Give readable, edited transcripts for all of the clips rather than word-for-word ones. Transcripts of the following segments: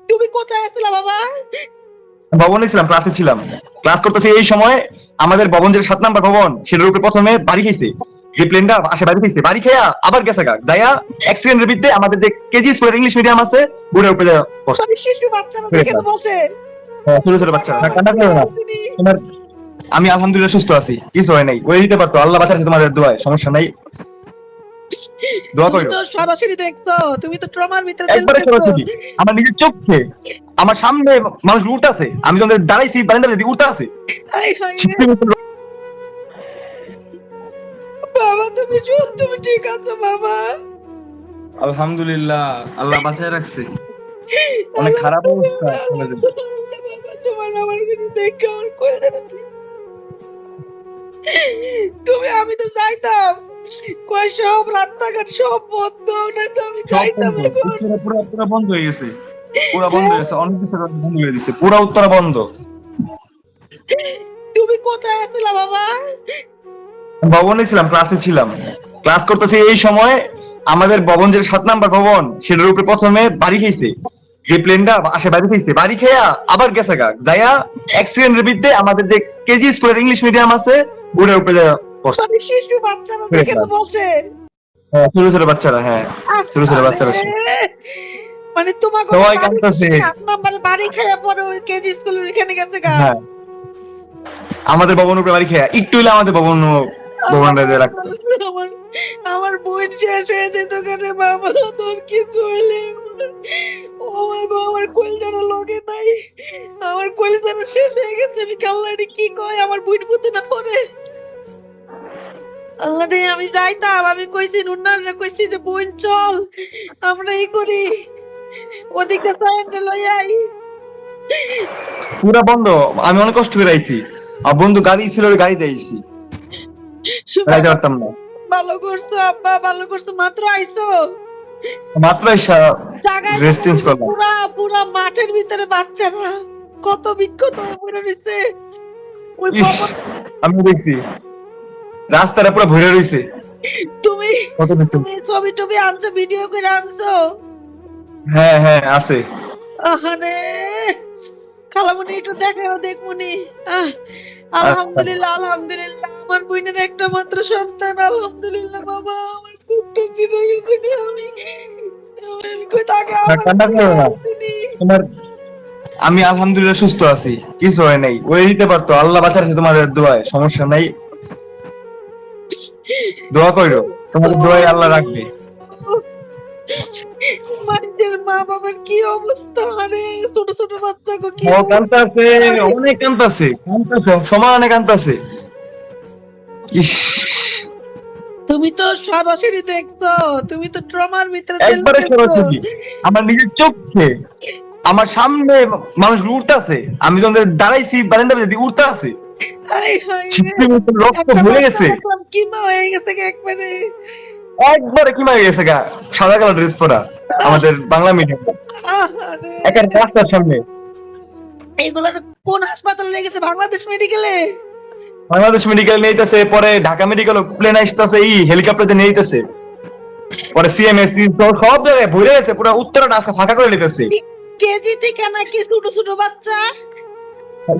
তুমি কোথায় আছিলা বাবা? ভবনে ছিলাম, ক্লাসে ছিলাম। ক্লাস করতেছি এই সময় আমাদের ভবন যেটা 7 নাম্বার ভবন, সেটার উপরে প্রথমে বাড়ি খাইছে। যে প্লেনটা আসে বাড়ি খাইছে, বাড়ি খেয়া আবার গেছে গা যাইয়া এক সেকেন্ডের ভিতরে আমাদের যে কেজি স্কুলের ইংলিশ মিডিয়াম আছে ওটার উপরে যাইয়া পড়ছে। মানে শিশু বাচ্চারা যেখানে বসে। হ্যাঁ, ছোট ছোট বাবা বাচ্চা। হ্যাঁ, আমার কান্না কি করো না। করছিনি? তোমার আমি আলহামদুলিল্লাহ সুস্থ আছি, কিছু হয় নাই। ওই দিতে পারতো, আল্লাহ বাঁচাচ্ছে তোমাদের দোয়ায়, সমস্যা নাই। দোয়া তুমি করো। তো সরাসরি দেখছো, তুমি তো ট্রমার ভিতরে চলে একবারে গেছো। সরাসরি আমার নিজের চোখে আমার সামনে মানুষ উঠতেছে, আমি যখন দাঁড়াইছি বারান্দার দিকে উঠতেছে। হায় হায় রে। বাবা তুমি ঠিক আছো বাবা? আলহামদুলিল্লাহ, আল্লাহ বাঁচায় রাখছে। অনেক খারাপ অবস্থা কলেজে। বাবা তোমার আমার কিছু দেখে আমার কয়ে যাচ্ছে। আমি তো যাইতাম, কই সব রাস্তাঘাট সব বন্ধ, না তো আমি সব যাইতাম বন্ধ, এখন। উত্তরা পুরো পুরো বন্ধ হয়ে গেছে। পুরো বন্ধ হয়ে গেছে, অনেক কিছু বন্ধ হয়ে দিছে, পুরো উত্তরা বন্ধ। তুমি কোথায় আছিলা বাবা? ভবনে ছিলাম, ক্লাসে ছিলাম। ক্লাস করতেছি এই সময় আমাদের ভবন যেটা 7 নাম্বার ভবন, সেটার উপরে প্রথমে বাড়ি খাইছে। যে প্লেনটা আসে বাড়ি খাইছে, বাড়ি খেয়া আবার গেছে গা যাইয়া এক সেকেন্ডের ভিতরে আমাদের যে কেজি স্কুলের ইংলিশ মিডিয়াম আছে ওটার উপরে যাইয়া পড়ছে। মানে শিশু বাচ্চারা যেখানে বসে। হ্যাঁ, ছোট ছোট বাচ্চারা। হ্যাঁ, ছোট ছোট বাচ্চারা। আরে, মানে তোমাকে সবাই বাড়ি কাঁদতেছে। 7 নম্বরে বাড়ি খেয়ে পরে ওই কেজি স্কুলের এখানে গেছে গা। হ্যাঁ, আমাদের ভবন উপরে বাড়ি খেয়া একটু হইলে আমাদের ভবনটা রাখতো। আমার আমার বোন শেষ হয়ে যেত কেন বাবা, তোর কিছু হইলে ও মা গো, আমার কলিজাটা লগে নাই, আমার কলিজাটা শেষ হয়ে গেছে। আমি কাল্লাড়ি কি কয় আমার বুইট ফুতে না পড়ে। আল্লাহ রে, আমি যাইতাম, আমি কইছি নুন্নারে কইছি যে বোন চল আমরা এই করি, ওদিক দিয়ে ফ্রেন্ড লই আই। পুরা বন্ধ। আমি অনেক কষ্ট করে আইছি, আর বন্ধু গাড়ি ছিল, ওই গাড়িতে আইছি, যাইতে পারতাম না। ভালো করছো আব্বা, ভালো করছো, মাত্র আইছো। মাত্র জায়গায় রেস্ট চেঞ্জ করলাম। পুরা পুরা মাঠের ভিতরে বাচ্চারা কত বিক্ষত হয়ে পড়ে রয়েছে। ওই ইস, ভবন, আমি দেখছি রাস্তাটা পুরো ভরে রয়েছে। তুমি কত কিছু। তুমি ছবি টবি আনছো, ভিডিও করে আনছো? হ্যাঁ হ্যাঁ, আছে। আহারে খালামুনি একটু দেখাও, দেখমুনি। আচ্ছা, আলহামদুলিল্লাহ আলহামদুলিল্লাহ, আমার বোনের একটা মাত্র সন্তান, আলহামদুলিল্লাহ বাবা। আমার বুকটা চিরে গেছে রে, আমি কই তাকে আমার কান্না কি করো না। হয়নি। তোমার আমি আলহামদুলিল্লাহ সুস্থ আছি, কিছু হয় নাই। ওই দিতে পারতো, আল্লাহ বাঁচাচ্ছে তোমাদের দোয়ায়, সমস্যা নাই। দোয়া করো, তোমাদের দোয়ায় আল্লাহ রাখবে। মানুষের মা বাবার কি অবস্থা, আরে ছোট ছোট বাচ্চা গো কি ও অবস্থা। কান্তাছে, অনেক কান্তাছে, কান্তাছে, সমানে কান্তাছে। ইস, তুমি তো সরাসরি দেখছো, তুমি তো ট্রমার ভিতরে চলে একবারে গেছো। সরাসরি আমার নিজের চোখে আমার সামনে মানুষগুলো উঠতেছে, আমি যখন দাঁড়াইছি বারান্দার দিকে উঠতেছে। হায় হায় রে, রক্ত একটা ভরে বাচ্চা গেছে, দেখলাম কিমা হয়ে গেছে গো একবারে। একবারে কি মারা গেছে গা। সাদা কালার ড্রেস পরা, আমাদের বাংলা মিডিয়াম, আহারে, একটা রাস্তার সামনে। এগুলার কোন হাসপাতালে নিয়ে গেছে? বাংলাদেশ মেডিকেলে? বাংলাদেশ মেডিকেল নিতেছে, পরে ঢাকা মেডিকেল প্লেন আসতেছে, হেলিকপ্টার নিয়ে নিতেছে, পরে সিএমএস সব জায়গায় ভরে গেছে, পুরো উত্তরটা আজকে ফাঁকা করে নিতেছে। কেজি থেকে নাকি ছোট ছোট বাচ্চা?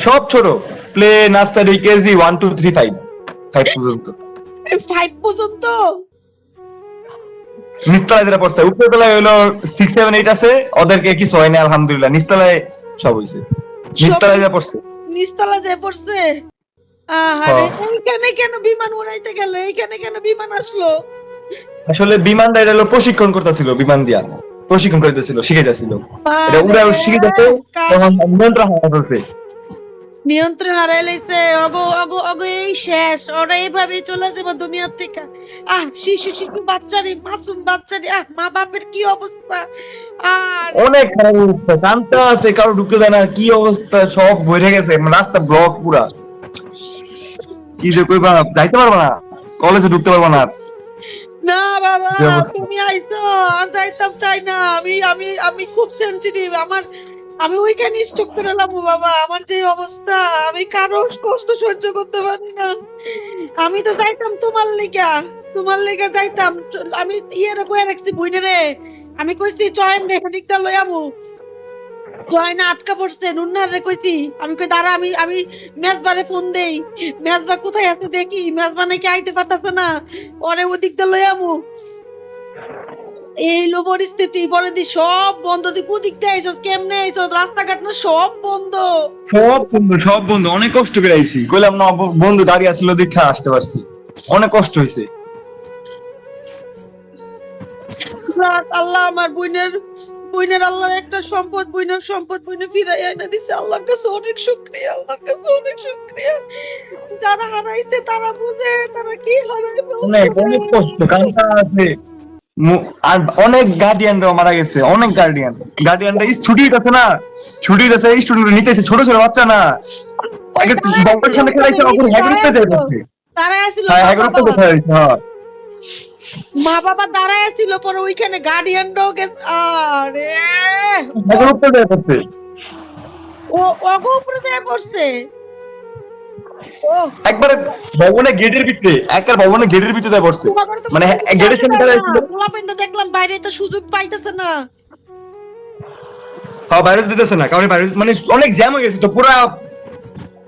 সব ছোট, প্লে, নার্সারি, কেজি 1 2 3 5 5 পর্যন্ত। 5 পর্যন্ত? নিচতলায় যারা পড়ছে, উপর তলায় হলো 6 7 8 আছে, ওদেরকে কিছু হয় না আলহামদুলিল্লাহ। নিচতলায় সব হইছে, নিচতলায় যারা পড়ছে। নিচতলা যায় পড়ছে? আহারে, হ্যাঁ। এইখানে কেন বিমান উড়াইতে গেল? এইখানে কেন বিমান আসলো? আসলে বিমানটা এটা হলো প্রশিক্ষণ করতেছিল, বিমান দিয়া প্রশিক্ষণ করতেছিল, শিখাইতেছিল। এটা উড়া শিখাইতেছে, তখন নিয়ন্ত্রণ হারা ফেলছে। নিয়ন্ত্রণ হারাই লাইছে। অগো অগো অগো, এই শেষ, ওরা এইভাবেই চলে যাবে দুনিয়ার থেকে। শিশু শিশু বাচ্চারি, মাসুম বাচ্চারি, মা বাপের কি অবস্থা। আর অনেক খারাপ অবস্থা, কান্তা আছে, কারো ঢুকতে দেয় না, কি অবস্থা, সব ভরে গেছে, রাস্তা ব্লক পুরা। কি যে কইবা, যাইতে পারবো না, কলেজে ঢুকতে পারবো না। না বাবা, কি অবস্থা। তুমি আইছো, আর যাইতাম চাই না। আমি আমি আমি খুব সেনসিটিভ। আমি ওইখানে স্টক করে লামু বাবা, আমার যে অবস্থা, আমি কারো কষ্ট সহ্য করতে পারি না। আমি তো যাইতাম তোমার লেগা যাইতাম। আমি ইয়ে রে কয়ে রাখছি বুইনে রে, আমি কইছি চয়েন রেখে দিকটা লই আমু। জয় না আটকা পড়ছে, নুন্নার রে কইছি, আমি কই দাঁড়া, আমি মেজবারে ফোন দেই, মেজবা কোথায় আছে দেখি, মেজবা নাকি আইতে পারতাছে না, ওরে ওদিক দিয়ে লই আমু। এই লো পরিস্থিতি, পরে দি সব বন্ধ, তুই কোদিক দিয়ে আইছস, কেমনে আইছস, রাস্তাঘাট না সব বন্ধ। সব বন্ধু, অনেক কষ্ট করে আইছি, কইলাম না বন্ধু গাড়ি আসলো দেখা আসতে পারছি, অনেক কষ্ট হয়েছে। আল্লাহ আমার বোনের আল্লাহর একটা সম্পদ, বোনের সম্পদ বোনে ফিরাই এনে দিছে, আল্লাহর কাছে অনেক শুকরিয়া, আল্লাহর কাছে অনেক শুকরিয়া। যারা হারাইছে তারা বুঝে তারা কি হারাইবে। অনেক অনেক কষ্ট, কান্না আছে। আর অনেক গার্ডিয়ানরাও মারা গেছে, অনেক গার্ডিয়ানরা ছুটির কাছে না, ছুটির কাছে স্টুডেন্ট নিতেছে, ছোট ছোট বাচ্চা না, আগে বম্বের সামনে খেলাইছে, অপর হ্যাগরুপে যায় করছে। তারা ছিল হ্যাগরুপে কোথায় হইছে? হ্যাঁ, মা বাবা দাঁড়ায় ছিল, পরে ওইখানে গার্ডিয়ানরাও গেছে। আরে হ্যাগরুপে যায় করছে, ও ওগো উপরে দিয়ে পড়ছে। ও একবারে ভবনের গেটের ভিতরে, একবার ভবনের গেটের ভিতরে পড়ছে, মানে গেটের সামনে দাঁড়াইছিল। পোলাপেনটা দেখলাম বাইরে তো সুযোগ পাইতেছে না। হ্যাঁ, বাইরে দিতেছে না, কারণ বাইরে মানে অনেক জ্যাম হয়ে গেছে তো, পুরা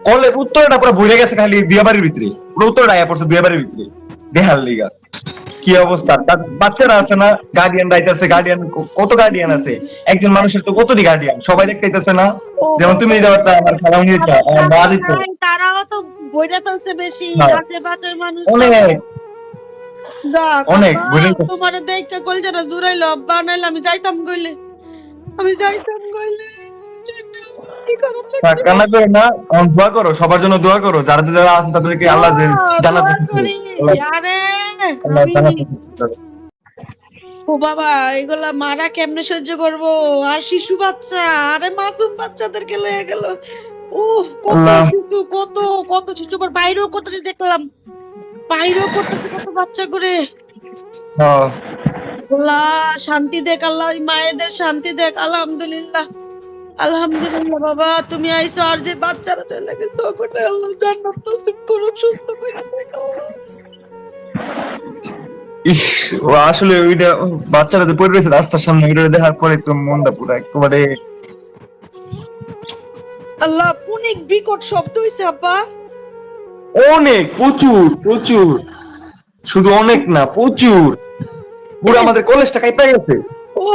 কলের উত্তরটা পুরো ভরে গেছে, খালি দুয়াবাড়ির ভিতরে পুরো উত্তরটা আয়া পড়ছে দুয়াবাড়ির ভিতরে, দেখার লিগা কি অবস্থা। তার বাচ্চারা আছে না, গার্ডিয়ান রাইতাছে, গার্ডিয়ান কত গার্ডিয়ান আছে, একজন মানুষের তো কতটি গার্ডিয়ান, সবাই দেখতে পাইতেছে না। যেমন তুমি দিতে পারতা, আমার খালাম নিতে, আমার মা দিত, তারাও তো বইটা ফেলছে বেশি, হ্যাঁ। আশেপাশের মানুষ অনেক অনেক তোমার দেখতে কলজাটা জুড়াইলো, আব্বা নাইলে আমি যাইতাম গইলে, আমি যাইতাম গইলে। কি খারাপ লাগছে। কান্না করো না, দোয়া করো, সবার জন্য দোয়া করো, যারা যারা আছে তাদেরকে আল্লাহ জান্নাত দোয়া করি। আরে ও বাবা, এগুলা মারা কেমনে সহ্য করবো, আর শিশু বাচ্চা, আরে মাসুম বাচ্চাদেরকে লয়ে গেল। উফ, কত শিশু, কত কত শিশু, আবার বাইরেও করতেছে দেখলাম, বাইরেও করতেছে কত বাচ্চা করে। আল্লাহ শান্তি দেখ, আল্লাহ ওই মায়েদের শান্তি দেখ। আলহামদুলিল্লাহ, আলহামদুলিল্লাহ বাবা, তুমি আইছো, আর যে বাচ্চারা চলে গেছে ওগুলো আল্লাহ জান্নাত নসিব করুক, সুস্থ করে দেখ আল্লাহ। ইস, ও আসলে ওইটা বাচ্চারা যে পড়ে রয়েছে রাস্তার সামনে, ওইটা দেখার পরে তো মনটা পুরো একেবারে। আল্লাহ অনেক বিকট শব্দ হইছে আব্বা, অনেক, প্রচুর প্রচুর, শুধু অনেক না প্রচুর, পুরো আমাদের কলেজটা কাইপা গেছে। ও